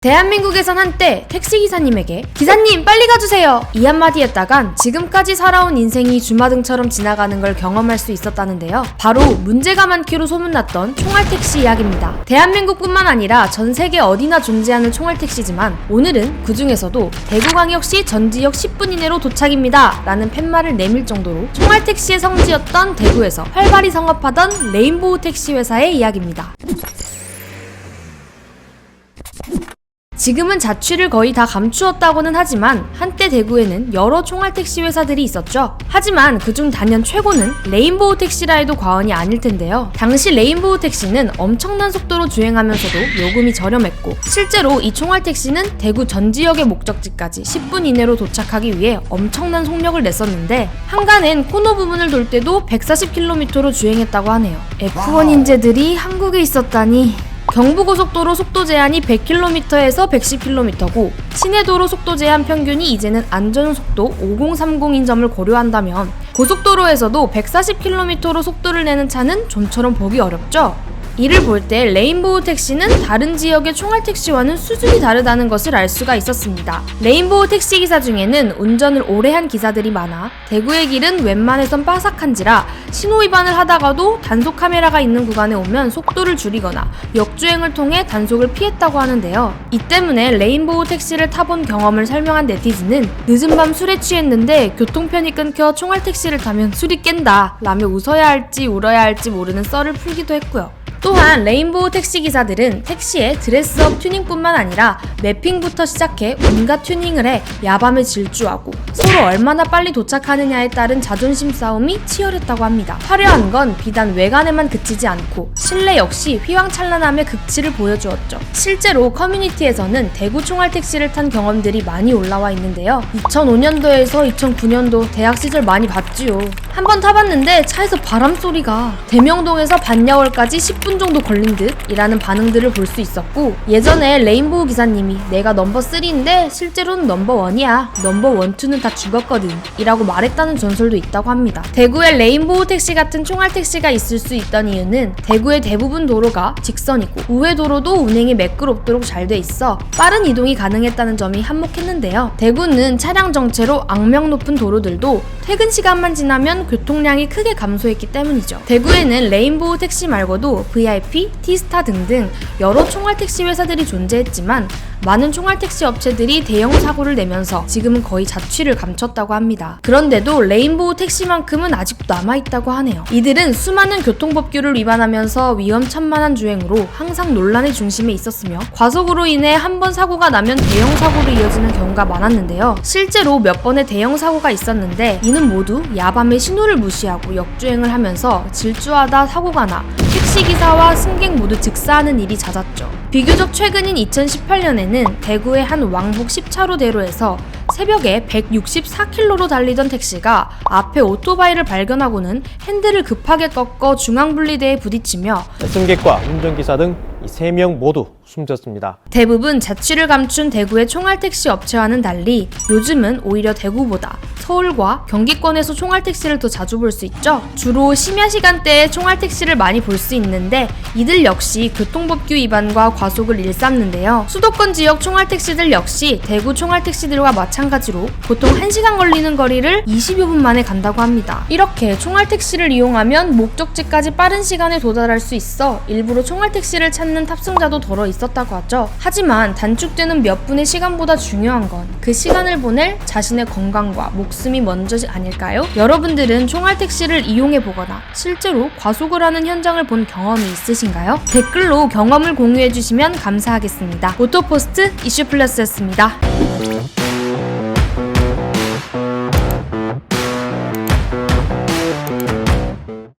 대한민국에선 한때 택시기사님에게 "기사님 빨리 가주세요" 이 한마디 했다간 지금까지 살아온 인생이 주마등처럼 지나가는 걸 경험할 수 있었다는데요. 바로 문제가 많기로 소문났던 총알택시 이야기입니다. 대한민국뿐만 아니라 전 세계 어디나 존재하는 총알택시지만 오늘은 그 중에서도 대구광역시 전 지역 10분 이내로 도착입니다 라는 팻말을 내밀 정도로 총알택시의 성지였던 대구에서 활발히 성업하던 레인보우 택시 회사의 이야기입니다. 지금은 자취를 거의 다 감추었다고는 하지만 한때 대구에는 여러 총알택시 회사들이 있었죠. 하지만 그중 단연 최고는 레인보우 택시라 해도 과언이 아닐 텐데요. 당시 레인보우 택시는 엄청난 속도로 주행하면서도 요금이 저렴했고 실제로 이 총알택시는 대구 전 지역의 목적지까지 10분 이내로 도착하기 위해 엄청난 속력을 냈었는데 한간엔 코너 부분을 돌 때도 140km로 주행했다고 하네요. F1 인재들이 한국에 있었다니. 경부고속도로 속도 제한이 100km에서 110km고 시내도로 속도 제한 평균이 이제는 안전속도 5030인 점을 고려한다면 고속도로에서도 140km로 속도를 내는 차는 좀처럼 보기 어렵죠? 이를 볼 때 레인보우 택시는 다른 지역의 총알택시와는 수준이 다르다는 것을 알 수가 있었습니다. 레인보우 택시기사 중에는 운전을 오래 한 기사들이 많아 대구의 길은 웬만해선 빠삭한지라 신호위반을 하다가도 단속 카메라가 있는 구간에 오면 속도를 줄이거나 역주행을 통해 단속을 피했다고 하는데요. 이 때문에 레인보우 택시를 타본 경험을 설명한 네티즌은 늦은 밤 술에 취했는데 교통편이 끊겨 총알택시를 타면 술이 깬다 라며 웃어야 할지 울어야 할지 모르는 썰을 풀기도 했고요. 또한 레인보우 택시기사들은 택시의 드레스업 튜닝뿐만 아니라 매핑부터 시작해 온갖 튜닝을 해 야밤에 질주하고 서로 얼마나 빨리 도착하느냐에 따른 자존심 싸움이 치열했다고 합니다. 화려한 건 비단 외관에만 그치지 않고 실내 역시 휘황찬란함의 극치를 보여주었죠. 실제로 커뮤니티에서는 대구 총알택시를 탄 경험들이 많이 올라와 있는데요. 2005년도에서 2009년도 대학 시절 많이 봤지요. 한번 타봤는데 차에서 바람소리가 대명동에서 반야월까지 10분 정도 걸린 듯 이라는 반응들을 볼 수 있었고 예전에 레인보우 기사님이 내가 넘버 3인데 실제로는 넘버 1이야 넘버 1, 2는 다 죽었거든 이라고 말했다는 전설도 있다고 합니다. 대구에 레인보우 택시 같은 총알택시가 있을 수 있던 이유는 대구의 대부분 도로가 직선이고 우회 도로도 운행이 매끄럽도록 잘 돼 있어 빠른 이동이 가능했다는 점이 한몫했는데요. 대구는 차량 정체로 악명 높은 도로들도 퇴근 시간만 지나면 교통량이 크게 감소했기 때문이죠. 대구에는 레인보우 택시 말고도 VIP, 티스타 등등 여러 총알택시 회사들이 존재했지만 많은 총알택시 업체들이 대형 사고를 내면서 지금은 거의 자취를 감췄다고 합니다. 그런데도 레인보우 택시만큼은 아직도 남아있다고 하네요. 이들은 수많은 교통법규를 위반하면서 위험천만한 주행으로 항상 논란의 중심에 있었으며 과속으로 인해 한 번 사고가 나면 대형 사고로 이어지는 경우가 많았는데요. 실제로 몇 번의 대형 사고가 있었는데 이는 모두 야밤에 신호를 무시하고 역주행을 하면서 질주하다 사고가 나 택시기사와 승객 모두 즉사하는 일이 잦았죠. 비교적 최근인 2018년에는 대구의 한 왕복 10차로 대로에서 새벽에 164km로 달리던 택시가 앞에 오토바이를 발견하고는 핸들을 급하게 꺾어 중앙분리대에 부딪히며 승객과 운전기사 등 이 3명 모두 숨졌습니다. 대부분 자취를 감춘 대구의 총알택시 업체와는 달리 요즘은 오히려 대구보다 서울과 경기권에서 총알택시를 더 자주 볼 수 있죠. 주로 심야 시간대에 총알택시를 많이 볼 수 있는데 이들 역시 교통법규 위반과 과속을 일삼는데요. 수도권 지역 총알택시들 역시 대구 총알택시들과 마찬가지로 보통 1시간 걸리는 거리를 20여 분 만에 간다고 합니다. 이렇게 총알택시를 이용하면 목적지까지 빠른 시간에 도달할 수 있어 일부러 총알택시를 찾는 탑승자도 덜어 있었다고 하죠. 하지만 단축되는 몇 분의 시간보다 중요한 건 그 시간을 보낼 자신의 건강과 목숨이 먼저 아닐까요? 여러분들은 총알택시를 이용해보거나 실제로 과속을 하는 현장을 본 경험이 있으신가요? 댓글로 경험을 공유해주시면 감사하겠습니다. 오토포스트 이슈플러스였습니다.